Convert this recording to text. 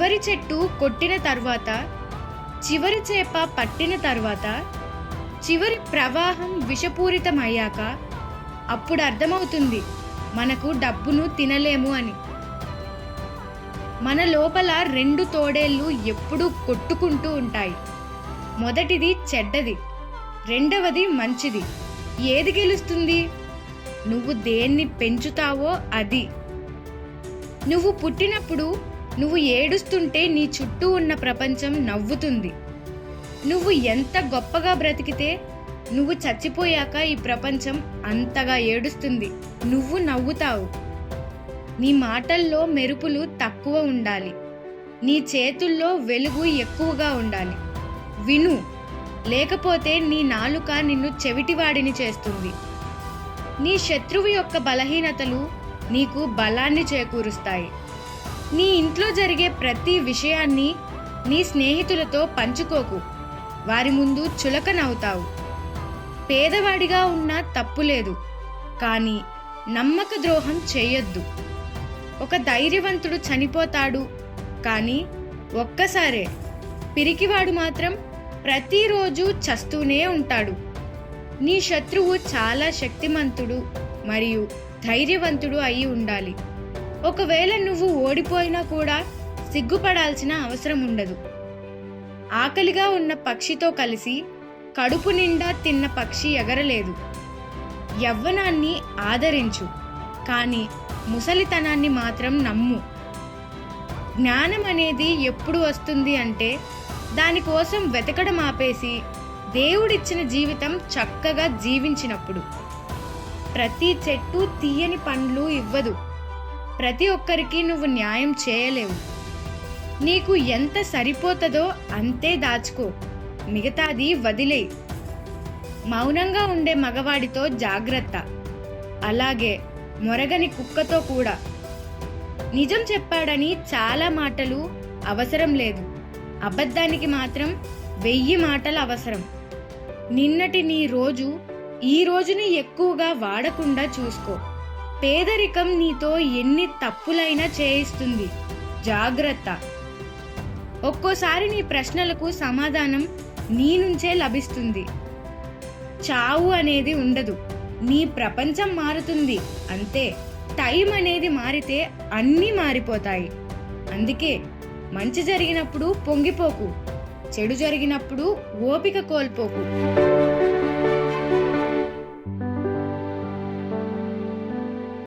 చివరి చెట్టు కొట్టిన తర్వాత, చివరి చేప పట్టిన తర్వాత, చివరి ప్రవాహం విషపూరితమయ్యాక అప్పుడు అర్థమవుతుంది మనకు డబ్బును తినలేము అని. మన లోపల 2 తోడేళ్ళు ఎప్పుడూ కొట్టుకుంటూ ఉంటాయి. మొదటిది చెడ్డది, రెండవది మంచిది. ఏది గెలుస్తుంది? నువ్వు దేన్ని పెంచుతావో అది. నువ్వు పుట్టినప్పుడు నువ్వు ఏడుస్తుంటే నీ చుట్టూ ఉన్న ప్రపంచం నవ్వుతుంది. నువ్వు ఎంత గొప్పగా బ్రతికితే నువ్వు చచ్చిపోయాక ఈ ప్రపంచం అంతగా ఏడుస్తుంది. నువ్వు నవ్వుతావు. నీ మాటల్లో మెరుపులు తక్కువ ఉండాలి, నీ చేతుల్లో వెలుగు ఎక్కువగా ఉండాలి. విను, లేకపోతే నీ నాలుక నిన్ను చెవిటివాడిని చేస్తుంది. నీ శత్రువు యొక్క బలహీనతలు నీకు బలాన్ని చేకూరుస్తాయి. నీ ఇంట్లో జరిగే ప్రతి విషయాన్ని నీ స్నేహితులతో పంచుకోకు, వారి ముందు చులకనవుతావు. పేదవాడిగా ఉన్నా తప్పులేదు, కానీ నమ్మక ద్రోహం చేయొద్దు. ఒక ధైర్యవంతుడు చనిపోతాడు, కానీ ఒక్కసారే. పిరికివాడు మాత్రం ప్రతిరోజు చస్తూనే ఉంటాడు. నీ శత్రువు చాలా శక్తిమంతుడు మరియు ధైర్యవంతుడు అయి ఉండాలి. ఒకవేళ నువ్వు ఓడిపోయినా కూడా సిగ్గుపడాల్సిన అవసరం ఉండదు. ఆకలిగా ఉన్న పక్షితో కలిసి కడుపు నిండా తిన్న పక్షి ఎగరలేదు. యవ్వనాన్ని ఆదరించు, కానీ ముసలితనాన్ని మాత్రం నమ్ము. జ్ఞానం అనేది ఎప్పుడు వస్తుంది అంటే దానికోసం వెతకడం ఆపేసి దేవుడిచ్చిన జీవితం చక్కగా జీవించినప్పుడు. ప్రతి చెట్టు తీయని పండ్లు ఇవ్వదు. ప్రతి ఒక్కరికి నువ్వు న్యాయం చేయలేవు. నీకు ఎంత సరిపోతుందో అంతే దాచుకో, మిగతాది వదిలేయ్. మౌనంగా ఉండే మగవాడితో జాగ్రత్త, అలాగే మొరగని కుక్కతో కూడా. నిజం చెప్పాడని చాలా మాటలు అవసరం లేదు, అబద్ధానికి మాత్రం 1000 మాటలు అవసరం. నిన్నటి నీ రోజు ఈ రోజుని ఎక్కువగా వాడకుండా చూసుకో. పేదరికం నీతో ఎన్ని తప్పులైనా చేయిస్తుంది, జాగ్రత్త. ఒక్కోసారి నీ ప్రశ్నలకు సమాధానం నీ నుంచే లభిస్తుంది. చావు అనేది ఉండదు, నీ ప్రపంచం మారుతుంది అంతే. టైం అనేది మారితే అన్నీ మారిపోతాయి. అందుకే మంచి జరిగినప్పుడు పొంగిపోకు, చెడు జరిగినప్పుడు ఓపిక కోల్పోకు.